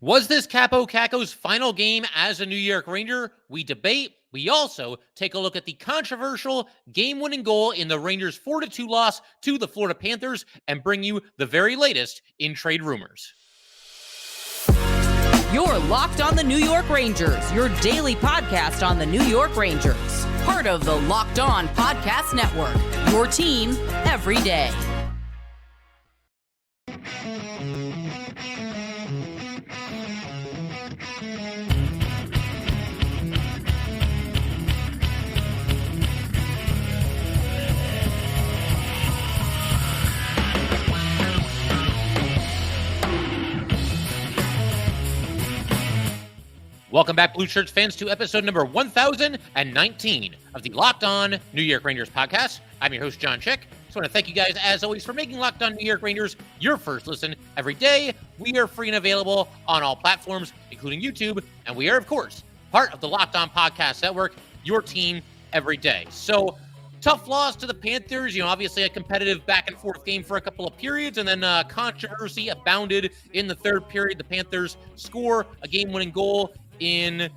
Was this Capo Kakko's final game as a New York Ranger? We debate. We also take a look at the controversial game-winning goal in the Rangers' 4-2 loss to the Florida Panthers and bring you the very latest in trade rumors. You're Locked on the New York Rangers, your daily podcast on the New York Rangers. Part of the Locked On Podcast Network, your team every day. Welcome back, Blueshirts fans, to episode number 1019 of the Locked On New York Rangers podcast. I'm your host, John Chick. Just want to thank you guys, as always, for making Locked On New York Rangers your first listen every day. We are free and available on all platforms, including YouTube, and we are, of course, part of the Locked On Podcast Network, your team every day. So, tough loss to the Panthers, obviously a competitive back-and-forth game for a couple of periods, and then controversy abounded in the third period. The Panthers score a game-winning goal in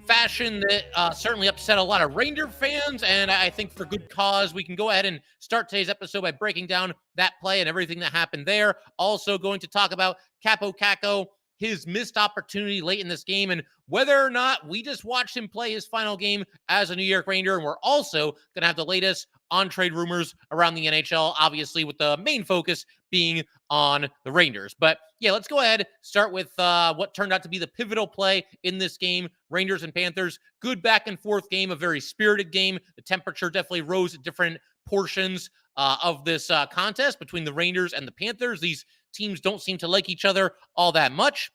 fashion that certainly upset a lot of Ranger fans, and I think for good cause. We can go ahead and start today's episode by breaking down that play and everything that happened there. Also going to talk about Capo Kako, his missed opportunity late in this game, and whether or not we just watched him play his final game as a New York Ranger. And we're also going to have the latest on trade rumors around the NHL, obviously with the main focus being on the Rangers. But yeah, let's go ahead, start with what turned out to be the pivotal play in this game, Rangers and Panthers. Good back and forth game, a very spirited game. The temperature definitely rose at different portions of this contest between the Rangers and the Panthers. These teams don't seem to like each other all that much.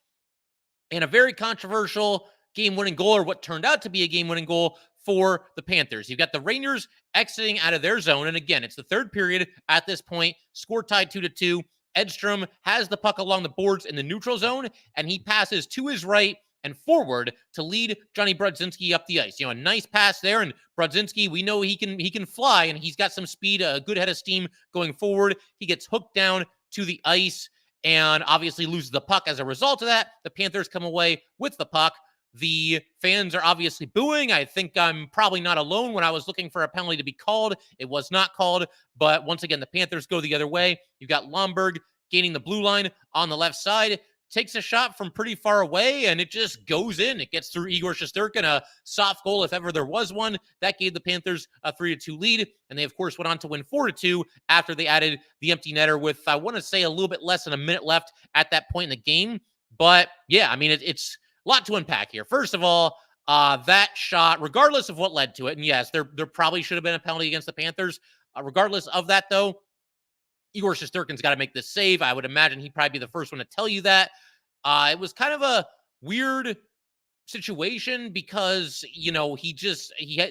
And a very controversial game-winning goal, or what turned out to be a game-winning goal for the Panthers. You've got the Rangers exiting out of their zone. And again, it's the third period at this point. Score tied 2-2. Edstrom has the puck along the boards in the neutral zone, and he passes to his right and forward to lead Johnny Brodzinski up the ice. A nice pass there, and Brodzinski, we know he can fly, and he's got some speed, a good head of steam going forward. He gets hooked down to the ice and obviously loses the puck. As a result of that, the Panthers come away with the puck. The fans are obviously booing. I think I'm probably not alone. When I was looking for a penalty to be called, it was not called. But once again, the Panthers go the other way. You've got Wennberg gaining the blue line on the left side, takes a shot from pretty far away, and it just goes in. It gets through Igor, a soft goal if ever there was one. That gave the Panthers a 3-2 lead, and they, of course, went on to win 4-2 after they added the empty netter with, I want to say, a little bit less than a minute left at that point in the game. But, yeah, I mean, it's a lot to unpack here. First of all, that shot, regardless of what led to it, and yes, there probably should have been a penalty against the Panthers. Regardless of that, though, Igor Shesterkin's got to make this save. I would imagine he'd probably be the first one to tell you that. It was kind of a weird situation because, he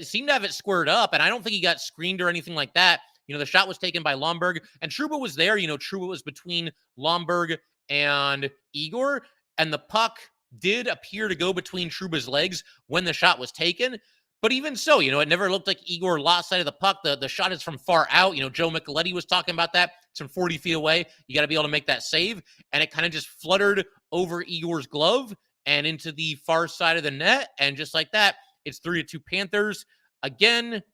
seemed to have it squared up, and I don't think he got screened or anything like that. The shot was taken by Wennberg, and Trouba was there. Trouba was between Wennberg and Igor, and the puck did appear to go between Trouba's legs when the shot was taken. But even so, it never looked like Igor lost sight of the puck. The shot is from far out. Joe Micheletti was talking about that. It's from 40 feet away. You got to be able to make that save. And it kind of just fluttered over Igor's glove and into the far side of the net. And just like that, it's 3-2 Panthers. Again,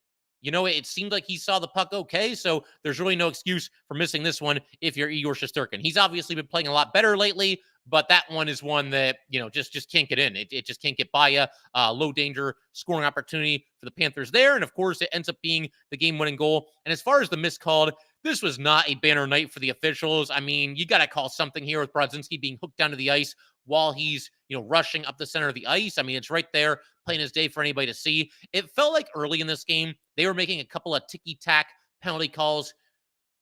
it seemed like he saw the puck okay. So there's really no excuse for missing this one if you're Igor Shesterkin. He's obviously been playing a lot better lately, but that one is one that, just can't get in. It just can't get by you. Low danger scoring opportunity for the Panthers there. And of course, it ends up being the game-winning goal. And as far as the miscalled, this was not a banner night for the officials. I mean, you got to call something here with Brodzinski being hooked down to the ice while he's, rushing up the center of the ice. I mean, it's right there, plain as day for anybody to see. It felt like early in this game, they were making a couple of ticky-tack penalty calls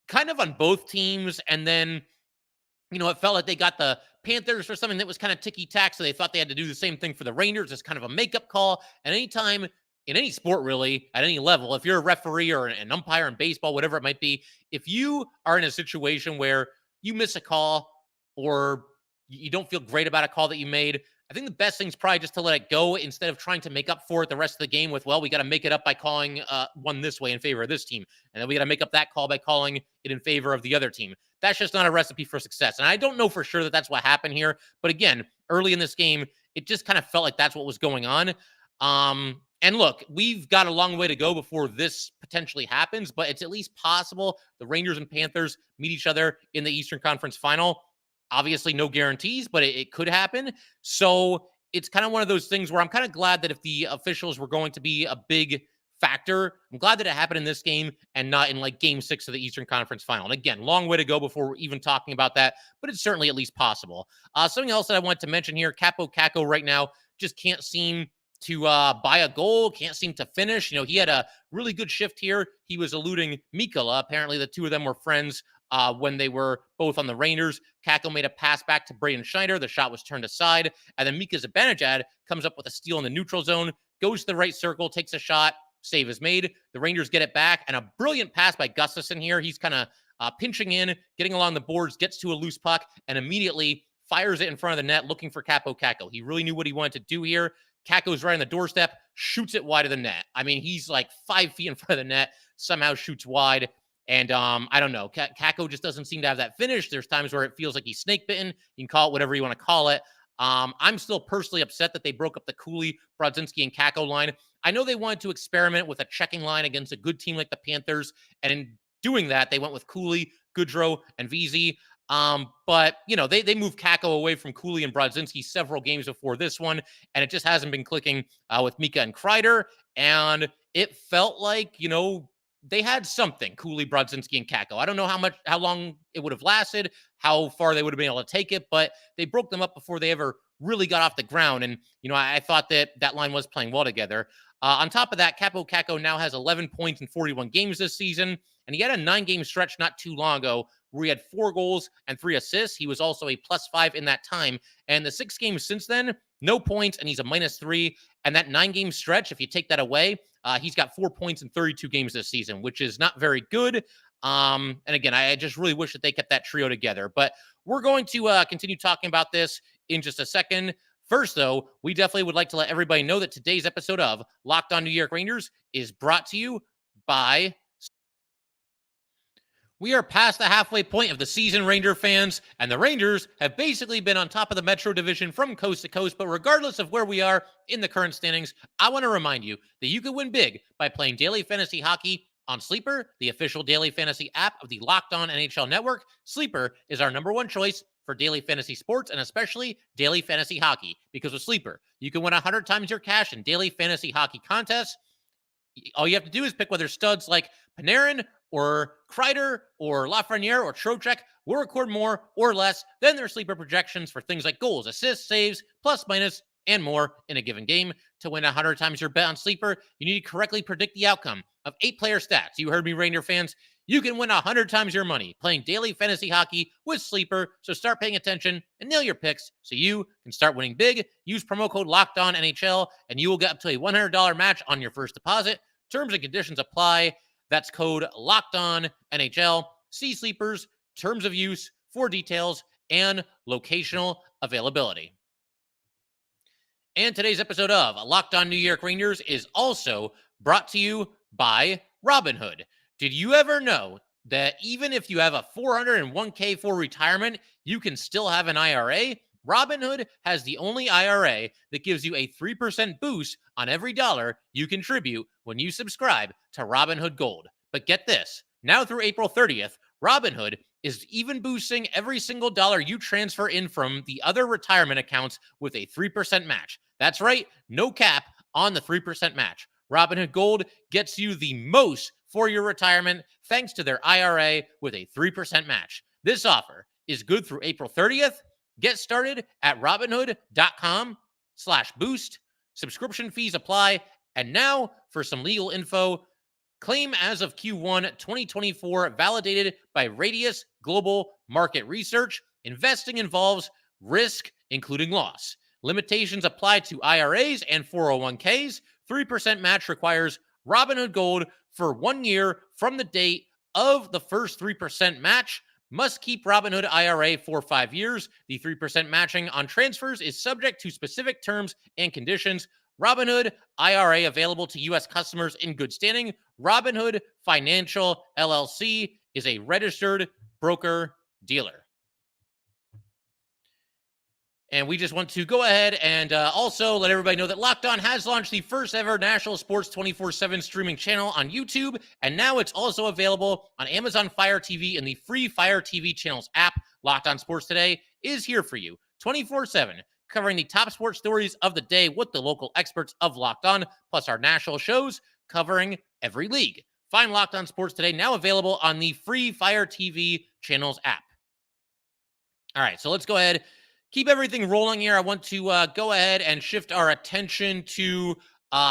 kind of on both teams. And then, it felt like they got the Panthers for something that was kind of ticky-tack, so they thought they had to do the same thing for the Rangers as kind of a makeup call. And anytime in any sport, really, at any level, if you're a referee or an umpire in baseball, whatever it might be, if you are in a situation where you miss a call or you don't feel great about a call that you made, I think the best thing is probably just to let it go instead of trying to make up for it the rest of the game with, well, we got to make it up by calling one this way in favor of this team. And then we got to make up that call by calling it in favor of the other team. That's just not a recipe for success. And I don't know for sure that that's what happened here. But again, early in this game, it just kind of felt like that's what was going on. And look, we've got a long way to go before this potentially happens, but it's at least possible the Rangers and Panthers meet each other in the Eastern Conference Final. Obviously, no guarantees, but it could happen. So it's kind of one of those things where I'm kind of glad that if the officials were going to be a big factor, I'm glad that it happened in this game and not in like game 6 of the Eastern Conference Final. And again, long way to go before we're even talking about that, but it's certainly at least possible. Something else that I want to mention here, Capo Kako right now just can't seem to buy a goal, can't seem to finish. You know, he had a really good shift here. He was eluding Mikkola. Apparently, the two of them were friends when they were both on the Rangers. Kako made a pass back to Braden Schneider. The shot was turned aside. And then Mika Zibanejad comes up with a steal in the neutral zone, goes to the right circle, takes a shot, save is made. The Rangers get it back. And a brilliant pass by Gustafsson here. He's kind of pinching in, getting along the boards, gets to a loose puck, and immediately fires it in front of the net, looking for Kaapo Kakko. He really knew what he wanted to do here. Kakko's right on the doorstep, shoots it wide of the net. I mean, he's like 5 feet in front of the net, somehow shoots wide. And I don't know. Kakko just doesn't seem to have that finish. There's times where it feels like he's snake bitten. You can call it whatever you want to call it. I'm still personally upset that they broke up the Cooley, Brodzinski, and Kakko line. I know they wanted to experiment with a checking line against a good team like the Panthers. And in doing that, they went with Cooley, Goodrow, and VZ. But, you know, they moved Kakko away from Cooley and Brodzinski several games before this one, and it just hasn't been clicking with Mika and Kreider. And it felt like, you know, they had something, Cooley, Brodzinski, and Kakko. I don't know how long it would have lasted, how far they would have been able to take it, but they broke them up before they ever really got off the ground. And, you know, I thought that line was playing well together. On top of that, Capo Kako now has 11 points in 41 games this season, and he had a 9-game stretch not too long ago where he had 4 goals and 3 assists. He was also a +5 in that time. And the 6 games since then, no points, and he's a -3. And that 9-game stretch, if you take that away, he's got 4 points in 32 games this season, which is not very good. And again, I just really wish that they kept that trio together. But we're going to continue talking about this in just a second. First, though, we definitely would like to let everybody know that today's episode of Locked On New York Rangers is brought to you by... We are past the halfway point of the season, Ranger fans, and the Rangers have basically been on top of the Metro Division from coast to coast. But regardless of where we are in the current standings, I want to remind you that you can win big by playing daily fantasy hockey on Sleeper, the official daily fantasy app of the Locked On NHL Network. Sleeper is our #1 choice for daily fantasy sports and especially daily fantasy hockey, because with Sleeper, you can win 100 times your cash in daily fantasy hockey contests. All you have to do is pick whether studs like Panarin or Kreider or Lafreniere or Trocheck will record more or less than their sleeper projections for things like goals, assists, saves, plus, minus, and more in a given game. To win 100 times your bet on Sleeper, you need to correctly predict the outcome of 8-player stats. You heard me, Ranger fans. You can win 100 times your money playing daily fantasy hockey with Sleeper. So start paying attention and nail your picks so you can start winning big. Use promo code LOCKEDONNHL and you will get up to a $100 match on your first deposit. Terms and conditions apply. That's code LOCKEDONNHL. See Sleeper's terms of use for details and locational availability. And today's episode of Locked On New York Rangers is also brought to you by Robinhood. Did you ever know that even if you have a 401k for retirement, you can still have an IRA? Robinhood has the only IRA that gives you a 3% boost on every dollar you contribute when you subscribe to Robinhood Gold. But get this, now through April 30th, Robinhood is even boosting every single dollar you transfer in from the other retirement accounts with a 3% match. That's right, no cap on the 3% match. Robinhood Gold gets you the most for your retirement thanks to their IRA with a 3% match. This offer is good through April 30th. Get started at Robinhood.com/boost. Subscription fees apply. And now for some legal info. Claim as of Q1 2024 validated by Radius Global Market Research. Investing involves risk, including loss. Limitations apply to IRAs and 401ks. 3% match requires Robinhood Gold for 1 year from the date of the first 3% match. Must keep Robinhood IRA for 5 years. The 3% matching on transfers is subject to specific terms and conditions. Robinhood IRA available to U.S. customers in good standing. Robinhood Financial LLC is a registered broker dealer. And we just want to go ahead and also let everybody know that Locked On has launched the first ever national sports 24/7 streaming channel on YouTube. And now it's also available on Amazon Fire TV and the free Fire TV channels app. Locked On Sports Today is here for you 24/7, covering the top sports stories of the day with the local experts of Locked On, plus our national shows covering every league. Find Locked On Sports Today now available on the free Fire TV channels app. All right, so let's go ahead. Keep everything rolling here. I want to go ahead and shift our attention to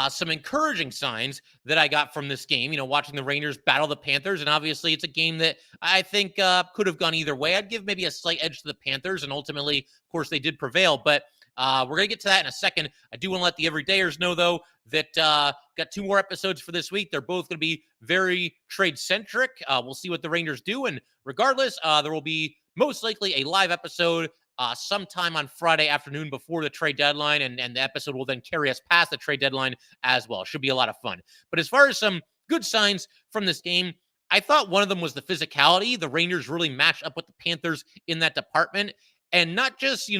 some encouraging signs that I got from this game. Watching the Rangers battle the Panthers, and obviously it's a game that I think could have gone either way. I'd give maybe a slight edge to the Panthers, and ultimately, of course, they did prevail. But we're going to get to that in a second. I do want to let the everydayers know, though, that got 2 more episodes for this week. They're both going to be very trade-centric. We'll see what the Rangers do, and regardless, there will be most likely a live episode sometime on Friday afternoon before the trade deadline, and the episode will then carry us past the trade deadline as well. Should be a lot of fun. But as far as some good signs from this game, I thought one of them was the physicality. The Rangers really matched up with the Panthers in that department, and not just,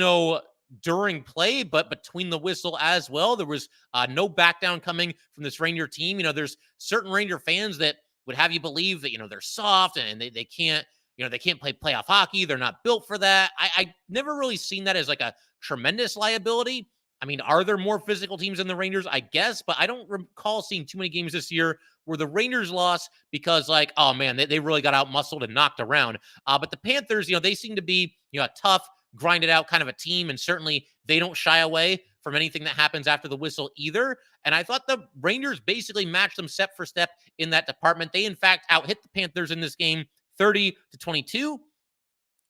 during play, but between the whistle as well. There was no back down coming from this Ranger team. There's certain Ranger fans that would have you believe that, they're soft and they can't, they can't play playoff hockey. They're not built for that. I never really seen that as like a tremendous liability. I mean, are there more physical teams than the Rangers? I guess, but I don't recall seeing too many games this year where the Rangers lost because oh man, they really got out muscled and knocked around. But the Panthers, they seem to be, a tough, grinded out kind of a team. And certainly they don't shy away from anything that happens after the whistle either. And I thought the Rangers basically matched them step for step in that department. They, in fact, out-hit the Panthers in this game 30-22.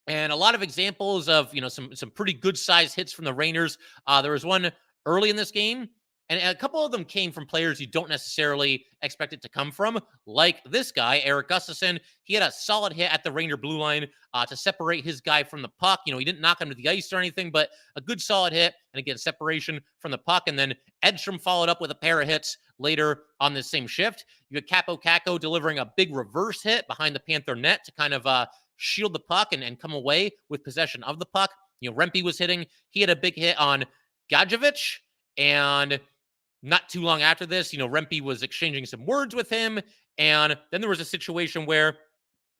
And a lot of examples of, some pretty good size hits from the Rangers. There was one early in this game, and a couple of them came from players you don't necessarily expect it to come from, like this guy, Eric Gustafsson. He had a solid hit at the Ranger blue line to separate his guy from the puck. He didn't knock him to the ice or anything, but a good solid hit, and again, separation from the puck. And then Edstrom followed up with a pair of hits later on this same shift. You had Kaapo Kakko delivering a big reverse hit behind the Panther net to kind of shield the puck and come away with possession of the puck. Rempe was hitting. He had a big hit on Gadjevich, and not too long after this, Rempe was exchanging some words with him, and then there was a situation where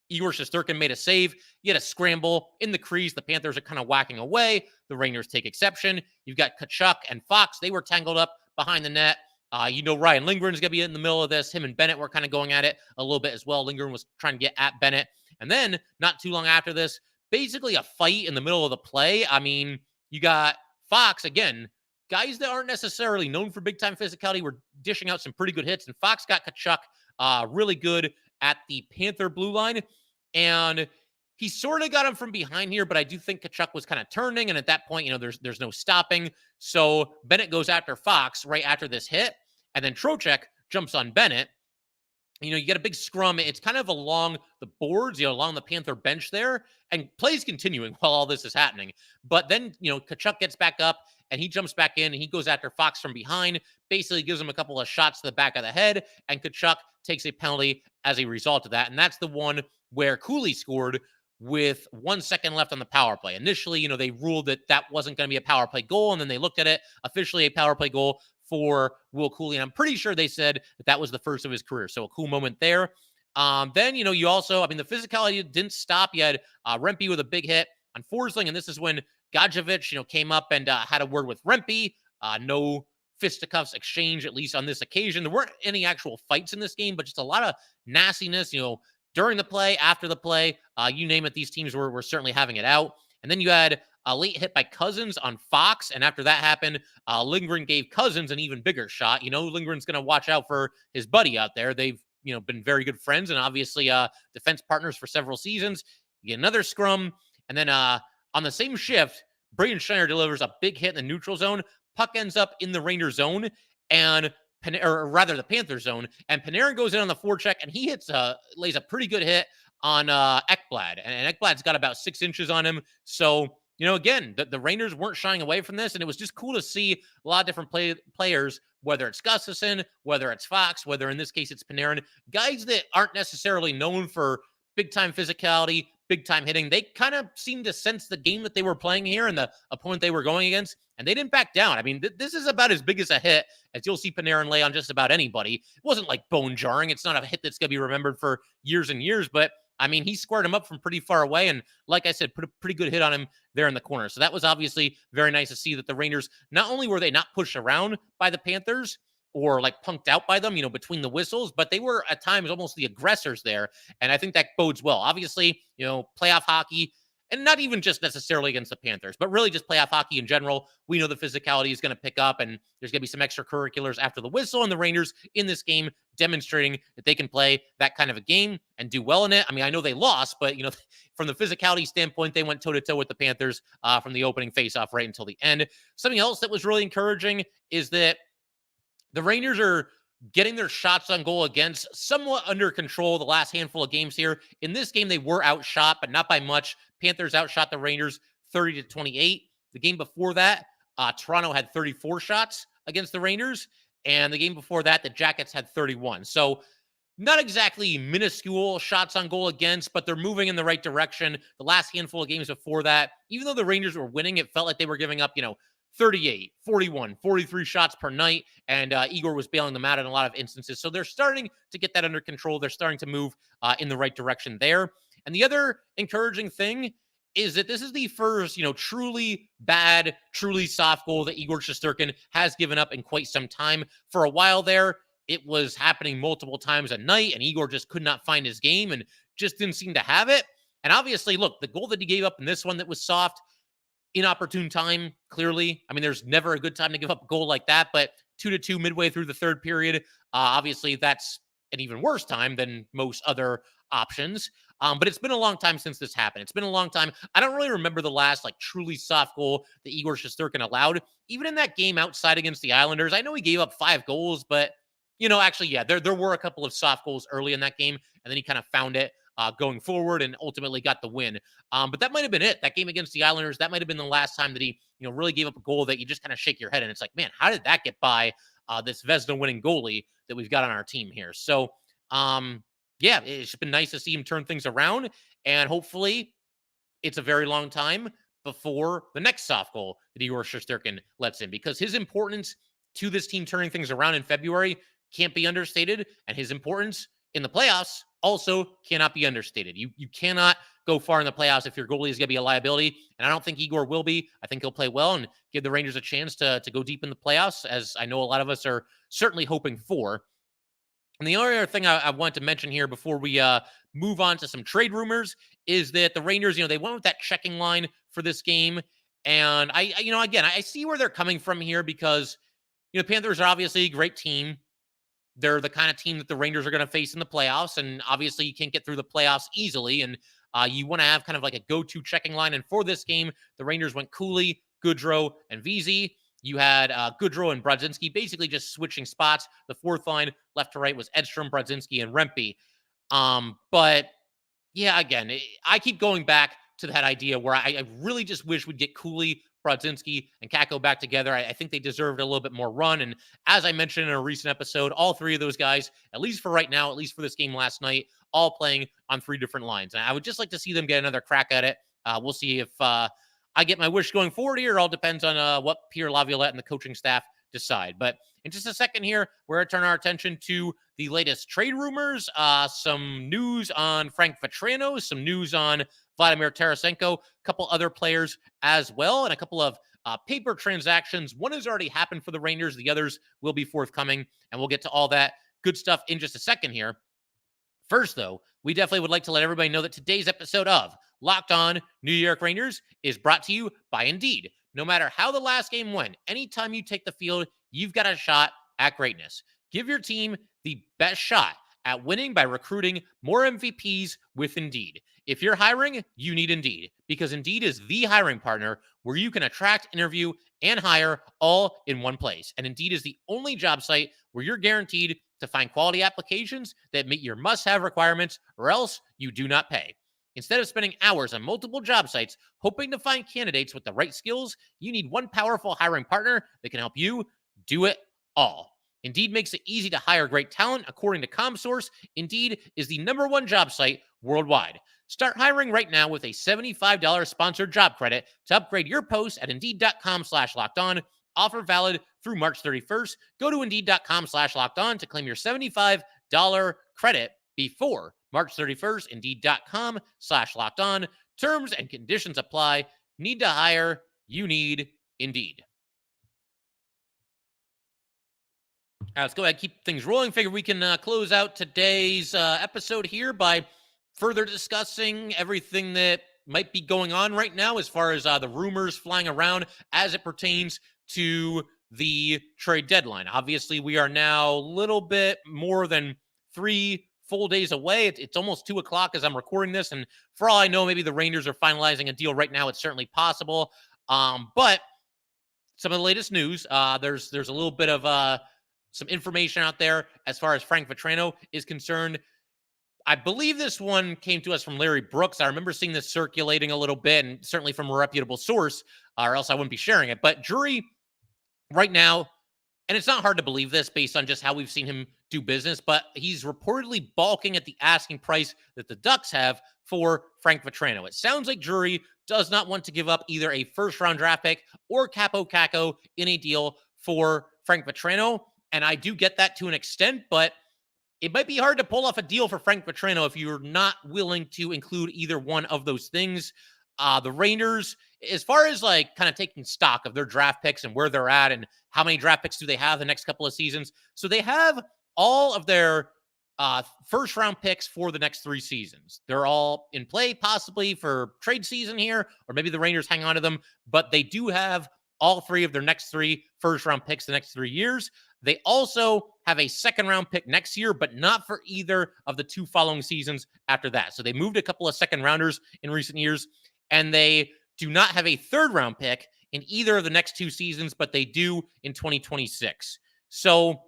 Igor Shesterkin made a save. He had a scramble in the crease. The Panthers are kind of whacking away. The Rangers take exception. You've got Tkachuk and Fox. They were tangled up behind the net. Ryan Lindgren's going to be in the middle of this. Him and Bennett were kind of going at it a little bit as well. Lindgren was trying to get at Bennett. And then, not too long after this, basically a fight in the middle of the play. I mean, you got Fox, again, guys that aren't necessarily known for big-time physicality were dishing out some pretty good hits. And Fox got Tkachuk really good at the Panther blue line. And he sort of got him from behind here, but I do think Tkachuk was kind of turning. And at that point, there's no stopping. So Bennett goes after Fox right after this hit. And then Trocheck jumps on Bennett. You get a big scrum. It's kind of along the boards, along the Panther bench there. And play's continuing while all this is happening. But then, Tkachuk gets back up and he jumps back in and he goes after Fox from behind, basically gives him a couple of shots to the back of the head. And Tkachuk takes a penalty as a result of that. And that's the one where Cooley scored with 1 second left on the power play. Initially, they ruled that wasn't going to be a power play goal. And then they looked at it, officially a power play goal for Will Cooley. And I'm pretty sure they said that was the first of his career. So a cool moment there. Then, you also, the physicality didn't stop. You had Rempe with a big hit on Forsling. And this is when Gadjevich, came up and had a word with Rempe. No fisticuffs exchange, at least on this occasion. There weren't any actual fights in this game, but just a lot of nastiness, during the play, after the play, you name it, these teams were certainly having it out. And then you had a late hit by Cousins on Fox. And after that happened, Lindgren gave Cousins an even bigger shot. Lindgren's going to watch out for his buddy out there. They've, been very good friends and obviously defense partners for several seasons. You get another scrum. And then on the same shift, Braden Schneider delivers a big hit in the neutral zone. Puck ends up in the Ranger zone and the Panther zone. And Panarin goes in on the forecheck and he lays a pretty good hit on Ekblad, and Ekblad's got about 6 inches on him. So, again, the Rangers weren't shying away from this, and it was just cool to see a lot of different players, whether it's Gustafsson, whether it's Fox, whether in this case it's Panarin, guys that aren't necessarily known for big-time physicality, big-time hitting. They kind of seemed to sense the game that they were playing here and the opponent they were going against, and they didn't back down. I mean, this is about as big as a hit as you'll see Panarin lay on just about anybody. It wasn't like bone-jarring. It's not a hit that's going to be remembered for years and years, but I mean, he squared him up from pretty far away, and like I said, put a pretty good hit on him there in the corner. So that was obviously very nice to see that the Rangers, not only were they not pushed around by the Panthers or like punked out by them, between the whistles, but they were at times almost the aggressors there. And I think that bodes well. Obviously, playoff hockey, and not even just necessarily against the Panthers, but really just playoff hockey in general. We know the physicality is going to pick up, and there's going to be some extracurriculars after the whistle, and the Rangers in this game demonstrating that they can play that kind of a game and do well in it. I mean, I know they lost, but, from the physicality standpoint, they went toe-to-toe with the Panthers from the opening faceoff right until the end. Something else that was really encouraging is that the Rangers are getting their shots on goal against somewhat under control the last handful of games here. In this game, they were outshot, but not by much. Panthers outshot the Rangers 30-28. The game before that, Toronto had 34 shots against the Rangers. And the game before that, the Jackets had 31. So not exactly minuscule shots on goal against, but they're moving in the right direction. The last handful of games before that, even though the Rangers were winning, it felt like they were giving up, 38, 41, 43 shots per night, and Igor was bailing them out in a lot of instances. So they're starting to get that under control. They're starting to move in the right direction there. And the other encouraging thing is that this is the first, truly bad, truly soft goal that Igor Shesterkin has given up in quite some time. For a while there, it was happening multiple times a night, and Igor just could not find his game and just didn't seem to have it. And obviously, look, the goal that he gave up in this one that was soft, inopportune time, clearly. I mean, there's never a good time to give up a goal like that, but 2-2 midway through the third period, obviously that's an even worse time than most other options. But it's been a long time since this happened. It's been a long time. I don't really remember the last truly soft goal that Igor Shesterkin allowed. Even in that game outside against the Islanders, I know he gave up 5 goals, but actually, yeah, there were a couple of soft goals early in that game, and then he kind of found it going forward and ultimately got the win. But that might have been it. That game against the Islanders, that might have been the last time that he, really gave up a goal that you just kind of shake your head and it's like, man, how did that get by this Vezina winning goalie that we've got on our team here? So, yeah, it's been nice to see him turn things around, and hopefully it's a very long time before the next soft goal that Igor Shesterkin lets in, because his importance to this team turning things around in February can't be understated, and his importance in the playoffs also cannot be understated. You cannot go far in the playoffs if your goalie is going to be a liability, and I don't think Igor will be. I think he'll play well and give the Rangers a chance to go deep in the playoffs, as I know a lot of us are certainly hoping for. And the other thing I want to mention here before we move on to some trade rumors is that the Rangers, they went with that checking line for this game, and I see where they're coming from here, because the Panthers are obviously a great team. They're the kind of team that the Rangers are going to face in the playoffs, and obviously you can't get through the playoffs easily, and you want to have kind of like a go-to checking line. And for this game, the Rangers went Cooley, Goodrow, and Vesey. You had Goodrow and Brodzinski basically just switching spots. The fourth line, left to right, was Edstrom, Brodzinski, and Rempe. But yeah, again, I keep going back to that idea where I really just wish we'd get Cooley, Brodzinski, and Kakko back together. I think they deserved a little bit more run. And as I mentioned in a recent episode, all 3 of those guys, at least for right now, at least for this game last night, all playing on 3 different lines. And I would just like to see them get another crack at it. We'll see if I get my wish going forward here. It all depends on what Pierre Laviolette and the coaching staff decide. But in just a second here, we're going to turn our attention to the latest trade rumors, some news on Frank Vatrano, some news on Vladimir Tarasenko, a couple other players as well, and a couple of paper transactions. One has already happened for the Rangers. The others will be forthcoming, and we'll get to all that good stuff in just a second here. First, though, we definitely would like to let everybody know that today's episode of Locked On New York Rangers is brought to you by Indeed. No matter how the last game went, anytime you take the field, you've got a shot at greatness. Give your team the best shot at winning by recruiting more MVPs with Indeed. If you're hiring, you need Indeed, because Indeed is the hiring partner where you can attract, interview, and hire all in one place. And Indeed is the only job site where you're guaranteed to find quality applications that meet your must-have requirements, or else you do not pay. Instead of spending hours on multiple job sites hoping to find candidates with the right skills, you need one powerful hiring partner that can help you do it all. Indeed makes it easy to hire great talent. According to ComSource, Indeed is the #1 job site worldwide. Start hiring right now with a $75 sponsored job credit to upgrade your post at Indeed.com/lockedon. Offer valid through March 31st. Go to Indeed.com/lockedon to claim your $75 credit before March 31st. Indeed.com/lockedon. Terms and conditions apply. Need to hire? You need Indeed. Let's go ahead and keep things rolling. Figure we can close out today's episode here by further discussing everything that might be going on right now as far as the rumors flying around as it pertains to the trade deadline. Obviously, we are now a little bit more than 3 full days away. It's almost 2 o'clock as I'm recording this. And for all I know, maybe the Rangers are finalizing a deal right now. It's certainly possible. But some of the latest news, there's a little bit of some information out there as far as Frank Vatrano is concerned. I believe this one came to us from Larry Brooks. I remember seeing this circulating a little bit, and certainly from a reputable source, or else I wouldn't be sharing it. But Drury right now, and it's not hard to believe this based on just how we've seen him do business, but he's reportedly balking at the asking price that the Ducks have for Frank Vatrano. It sounds like Drury does not want to give up either a first-round draft pick or Capo Kako in a deal for Frank Vatrano. And I do get that to an extent, but it might be hard to pull off a deal for Frank Vatrano if you're not willing to include either one of those things. The Rangers, as far as like kind of taking stock of their draft picks and where they're at and how many draft picks do they have the next couple of seasons. So they have all of their first round picks for the next 3 seasons. They're all in play possibly for trade season here, or maybe the Rangers hang on to them, but they do have all 3 of their next 3 first round picks the next 3 years. They also have a second-round pick next year, but not for either of the 2 following seasons after that. So they moved a couple of second-rounders in recent years, and they do not have a third-round pick in either of the next 2 seasons, but they do in 2026. So,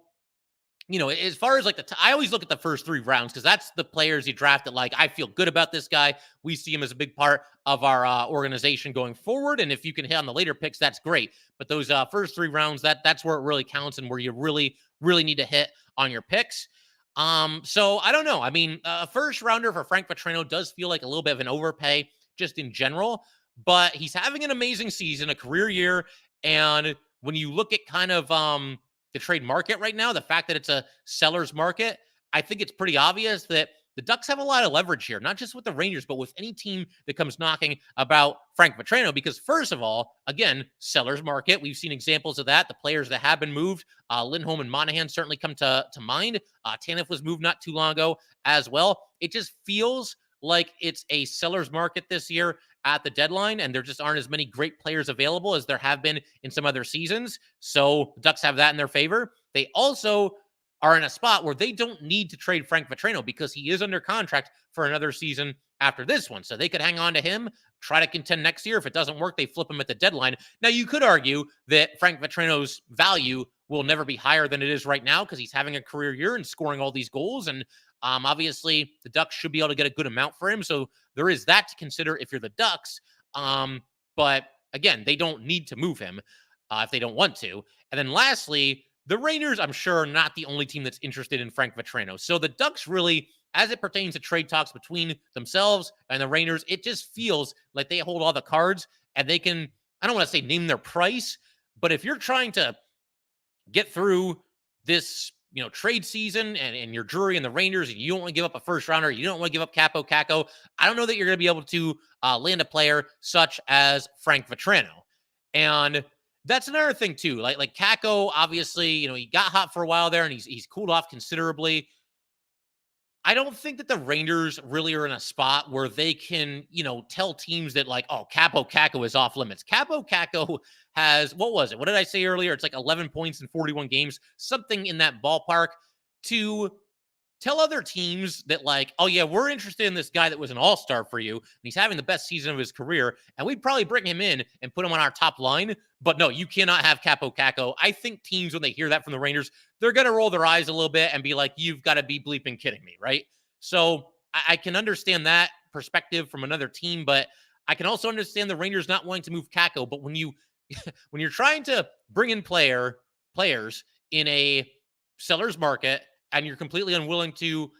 you know, as far as like I always look at the first 3 rounds because that's the players you draft that like, I feel good about this guy. We see him as a big part of our organization going forward. And if you can hit on the later picks, that's great. But those first 3 rounds, that's where it really counts and where you really, really need to hit on your picks. So I don't know. I mean, a first rounder for Frank Vatrano does feel like a little bit of an overpay just in general, but he's having an amazing season, a career year. And when you look at kind of, the trade market right now, the fact that it's a seller's market, I think it's pretty obvious that the Ducks have a lot of leverage here, not just with the Rangers, but with any team that comes knocking about Frank Vatrano. Because first of all, again, seller's market. We've seen examples of that. The players that have been moved, Lindholm and Monahan certainly come to mind. Tanev was moved not too long ago as well. It just feels like it's a seller's market this year at the deadline, and there just aren't as many great players available as there have been in some other seasons. So the Ducks have that in their favor. They also are in a spot where they don't need to trade Frank Vatrano because he is under contract for another season after this one. So they could hang on to him, try to contend next year. If it doesn't work, they flip him at the deadline. Now, you could argue that Frank Vatrano's value will never be higher than it is right now because he's having a career year and scoring all these goals. And obviously, the Ducks should be able to get a good amount for him. So there is that to consider if you're the Ducks. But again, they don't need to move him if they don't want to. And then lastly, the Rangers, I'm sure, are not the only team that's interested in Frank Vatrano. So the Ducks really, as it pertains to trade talks between themselves and the Rangers, it just feels like they hold all the cards and they can, I don't want to say name their price, but if you're trying to get through this, you know, trade season and your Drury and the Rangers, and you don't want to give up a first rounder, you don't want to give up Kaapo Kakko, I don't know that you're going to be able to land a player such as Frank Vatrano. And that's another thing too. Like Kako, obviously, you know, he got hot for a while there and he's cooled off considerably. I don't think that the Rangers really are in a spot where they can, you know, tell teams that like, oh, Capo Kako is off limits. Capo Kako has, what was it? What did I say earlier? It's like 11 points in 41 games, something in that ballpark. To tell other teams that, like, oh yeah, we're interested in this guy that was an all-star for you, and he's having the best season of his career, and we'd probably bring him in and put him on our top line. But no, you cannot have Kaapo Kakko. I think teams, when they hear that from the Rangers, they're going to roll their eyes a little bit and be like, you've got to be bleeping kidding me, right? So I can understand that perspective from another team, but I can also understand the Rangers not wanting to move Kakko. But when you're trying to bring in players in a seller's market, and you're completely unwilling to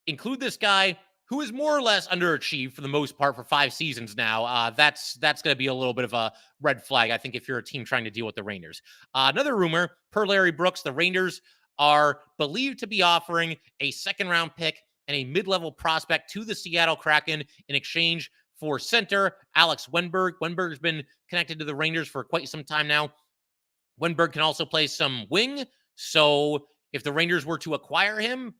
include this guy who is more or less underachieved for the most part for 5 seasons now, that's going to be a little bit of a red flag, I think, if you're a team trying to deal with the Rangers. Another rumor, per Larry Brooks, the Rangers are believed to be offering a second-round pick and a mid-level prospect to the Seattle Kraken in exchange for center Alex Wennberg. Wennberg's been connected to the Rangers for quite some time now. Wennberg can also play some wing, so if the Rangers were to acquire him,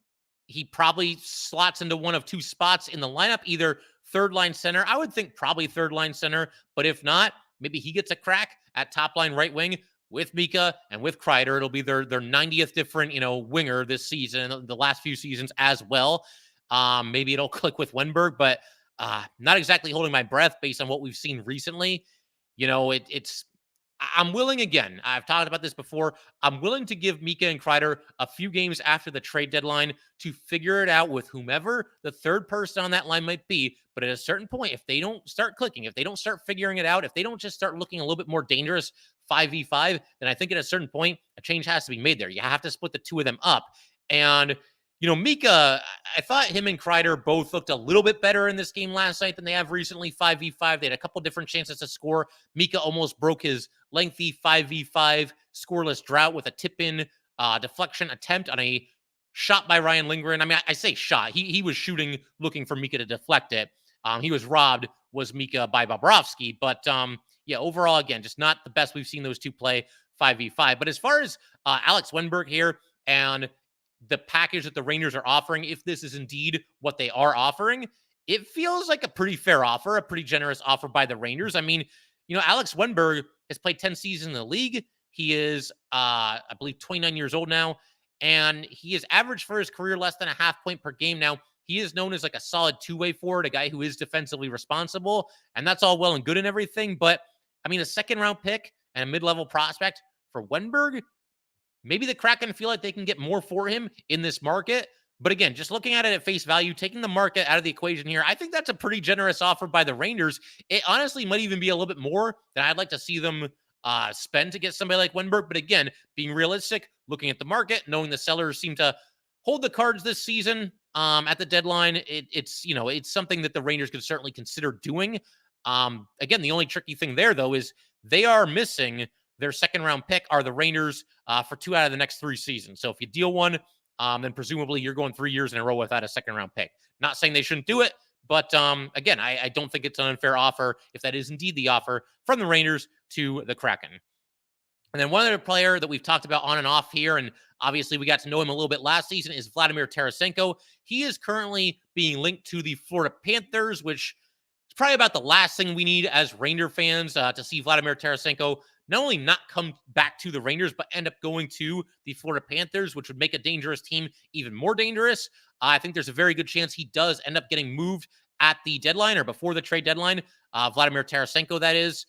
he probably slots into one of 2 spots in the lineup, either third-line center. I would think probably third-line center, but if not, maybe he gets a crack at top-line right wing with Mika and with Kreider. It'll be their 90th different, winger this season, the last few seasons as well. Maybe it'll click with Wennberg, but not exactly holding my breath based on what we've seen recently. I'm willing, again, I've talked about this before, I'm willing to give Mika and Kreider a few games after the trade deadline to figure it out with whomever the third person on that line might be. But at a certain point, if they don't start clicking, if they don't start figuring it out, if they don't just start looking a little bit more dangerous 5v5, then I think at a certain point, a change has to be made there. You have to split the two of them up. And Mika, I thought him and Kreider both looked a little bit better in this game last night than they have recently, 5v5. They had a couple different chances to score. Mika almost broke his lengthy 5v5 scoreless drought with a tip-in deflection attempt on a shot by Ryan Lindgren. I mean, I say shot. He was shooting, looking for Mika to deflect it. He was robbed, was Mika, by Bobrovsky. But, overall, again, just not the best we've seen those two play 5v5. But as far as Alex Wennberg here and the package that the Rangers are offering, if this is indeed what they are offering, it feels like a pretty fair offer, a pretty generous offer by the Rangers. I mean, Alex Wennberg has played 10 seasons in the league. He is, I believe, 29 years old now, and he has averaged for his career less than a half point per game. Now, he is known as like a solid two-way forward, a guy who is defensively responsible, and that's all well and good and everything. But, I mean, a second-round pick and a mid-level prospect for Wennberg, maybe the Kraken feel like they can get more for him in this market. But again, just looking at it at face value, taking the market out of the equation here, I think that's a pretty generous offer by the Rangers. It honestly might even be a little bit more than I'd like to see them spend to get somebody like Wennberg. But again, being realistic, looking at the market, knowing the sellers seem to hold the cards this season at the deadline, it's something that the Rangers could certainly consider doing. Again, the only tricky thing there, though, is they are missing their second-round pick, are the Rangers, for 2 out of the next 3 seasons. So if you deal one, then presumably you're going 3 years in a row without a second-round pick. Not saying they shouldn't do it, but again, I don't think it's an unfair offer if that is indeed the offer from the Rangers to the Kraken. And then one other player that we've talked about on and off here, and obviously we got to know him a little bit last season, is Vladimir Tarasenko. He is currently being linked to the Florida Panthers, which is probably about the last thing we need as Ranger fans, to see Vladimir Tarasenko not only not come back to the Rangers, but end up going to the Florida Panthers, which would make a dangerous team even more dangerous. I think there's a very good chance he does end up getting moved at the deadline or before the trade deadline. Vladimir Tarasenko, that is.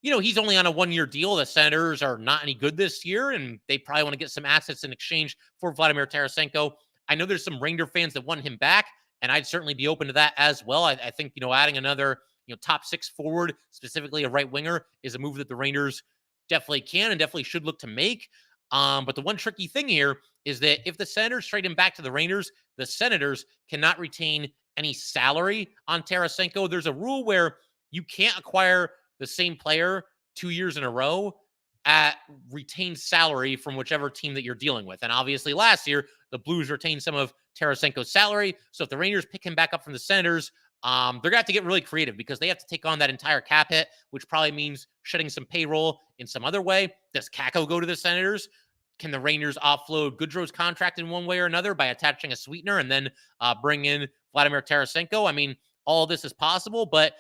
He's only on a 1-year deal. The Senators are not any good this year, and they probably want to get some assets in exchange for Vladimir Tarasenko. I know there's some Ranger fans that want him back, and I'd certainly be open to that as well. I think, adding another, top 6 forward, specifically a right winger, is a move that the Rangers definitely can and definitely should look to make. But the one tricky thing here is that if the Senators trade him back to the Rangers, the Senators cannot retain any salary on Tarasenko. There's a rule where you can't acquire the same player 2 years in a row at retained salary from whichever team that you're dealing with. And obviously last year, the Blues retained some of Tarasenko's salary. So if the Rangers pick him back up from the Senators, they're going to have to get really creative because they have to take on that entire cap hit, which probably means shedding some payroll in some other way. Does Kako go to the Senators? Can the Rangers offload Goodrow's contract in one way or another by attaching a sweetener and then bring in Vladimir Tarasenko? I mean, all of this is possible, but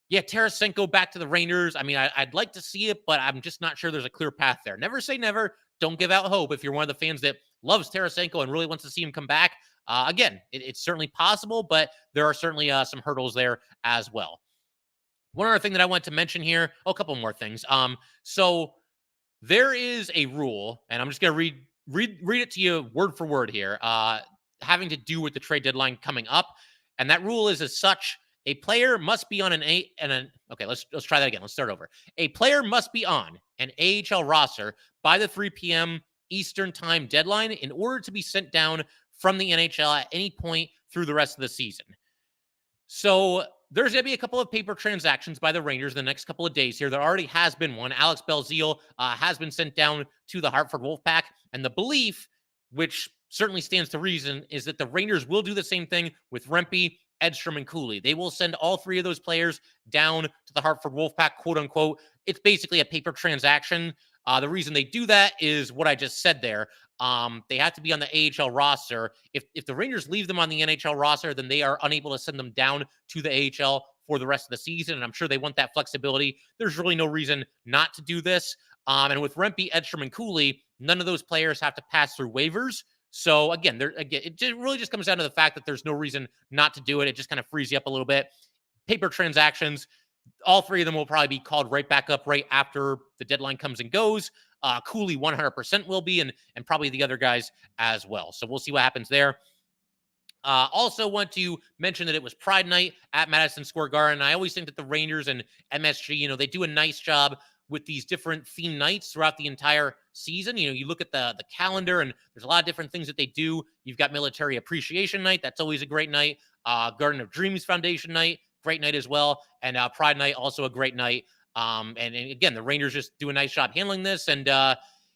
yeah, Tarasenko back to the Rangers. I mean, I'd like to see it, but I'm just not sure there's a clear path there. Never say never. Don't give out hope. If you're one of the fans that loves Tarasenko and really wants to see him come back, Again, it's certainly possible, but there are certainly some hurdles there as well. One other thing that I want to mention here, a couple more things. So there is a rule, and I'm just going to read it to you word for word here, having to do with the trade deadline coming up. And that rule is as such: a player must be on okay, let's try that again. Let's start over. A player must be on an AHL roster by the 3 p.m. Eastern time deadline in order to be sent down from the NHL at any point through the rest of the season. So there's going to be a couple of paper transactions by the Rangers the next couple of days here. There already has been one. Alex Belzile has been sent down to the Hartford Wolfpack. And the belief, which certainly stands to reason, is that the Rangers will do the same thing with Rempe, Edstrom, and Cooley. They will send all three of those players down to the Hartford Wolfpack, quote unquote. It's basically a paper transaction. The reason they do that is what I just said there. They have to be on the AHL roster. If the Rangers leave them on the NHL roster, then they are unable to send them down to the AHL for the rest of the season. And I'm sure they want that flexibility. There's really no reason not to do this. And with Rempe, Edstrom, and Cooley, none of those players have to pass through waivers. So again, it really just comes down to the fact that there's no reason not to do it. It just kind of frees you up a little bit. Paper transactions, all three of them will probably be called right back up right after the deadline comes and goes. Cooley 100% will be, and probably the other guys as well. So we'll see what happens there. Also want to mention that it was Pride Night at Madison Square Garden. I always think that the Rangers and MSG, they do a nice job with these different theme nights throughout the entire season. You look at the calendar, and there's a lot of different things that they do. You've got Military Appreciation Night. That's always a great night. Garden of Dreams Foundation Night, great night as well. And Pride Night, also a great night. And again, the Rangers just do a nice job handling this. And,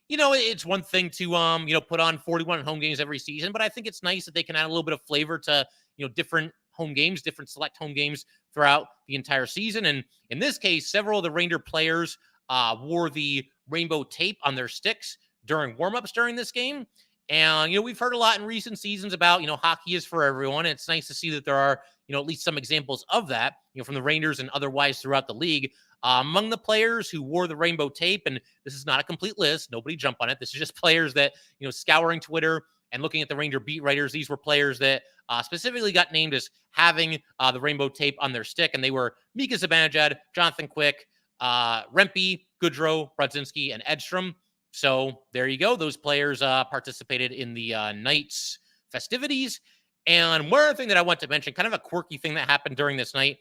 it's one thing to, put on 41 home games every season, but I think it's nice that they can add a little bit of flavor to, different home games, different select home games throughout the entire season. And in this case, several of the Ranger players wore the rainbow tape on their sticks during warmups during this game. And, we've heard a lot in recent seasons about, hockey is for everyone. It's nice to see that there are, at least some examples of that, from the Rangers and otherwise throughout the league. Among the players who wore the rainbow tape, and this is not a complete list, nobody jump on it. This is just players that, scouring Twitter and looking at the Ranger beat writers, these were players that specifically got named as having the rainbow tape on their stick. And they were Mika Zibanejad, Jonathan Quick, Rempe, Goodrow, Brodzinski, and Edstrom. So there you go. Those players participated in the night's festivities. And one other thing that I want to mention, kind of a quirky thing that happened during this night,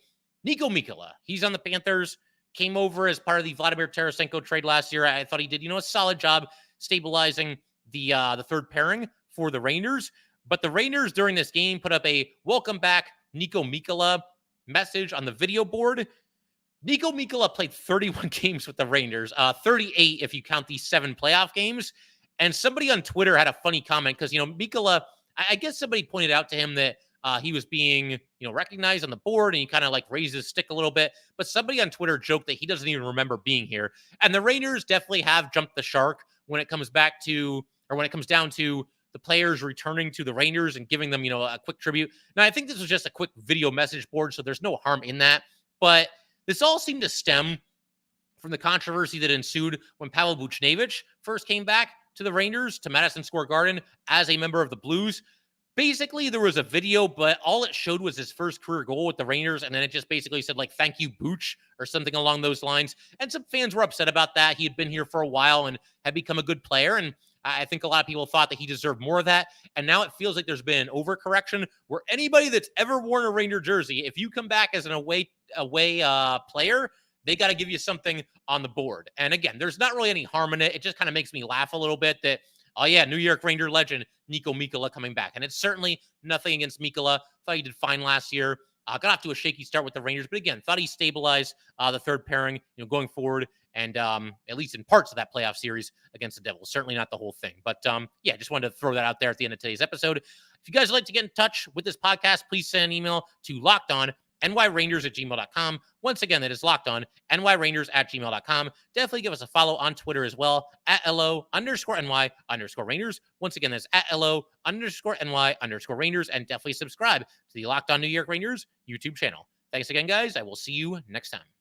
Niko Mikkola. He's on the Panthers, came over as part of the Vladimir Tarasenko trade last year. I thought he did, a solid job stabilizing the third pairing for the Rangers. But the Rangers during this game put up a welcome back Niko Mikkola message on the video board. Niko Mikkola played 31 games with the Rangers, 38 if you count these 7 playoff games. And somebody on Twitter had a funny comment because, Mikkola, I guess somebody pointed out to him that he was being, recognized on the board, and he kind of like raised his stick a little bit. But somebody on Twitter joked that he doesn't even remember being here. And the Rangers definitely have jumped the shark when it comes down to the players returning to the Rangers and giving them, a quick tribute. Now, I think this was just a quick video message board, so there's no harm in that. But this all seemed to stem from the controversy that ensued when Pavel Buchnevich first came back to the Rangers, to Madison Square Garden as a member of the Blues. Basically, there was a video, but all it showed was his first career goal with the Rangers, and then it just basically said, thank you, Booch, or something along those lines. And some fans were upset about that. He had been here for a while and had become a good player, and I think a lot of people thought that he deserved more of that. And now it feels like there's been an overcorrection where anybody that's ever worn a Ranger jersey, if you come back as an away player, they got to give you something on the board. And again, there's not really any harm in it. It just kind of makes me laugh a little bit that, oh yeah, New York Ranger legend Niko Mikkola coming back. And it's certainly nothing against Mikkola. Thought he did fine last year. Got off to a shaky start with the Rangers, but again, thought he stabilized the third pairing, going forward, and at least in parts of that playoff series against the Devils. Certainly not the whole thing, but yeah, just wanted to throw that out there at the end of today's episode. If you guys would like to get in touch with this podcast, please send an email to lockedonnyrangers@gmail.com. Once again, that is lockedonnyrangers@gmail.com. Definitely give us a follow on Twitter as well, @LO_NY_Rangers. Once again, that's @LO_NY_Rangers. And definitely subscribe to the Locked On New York Rangers YouTube channel. Thanks again, guys. I will see you next time.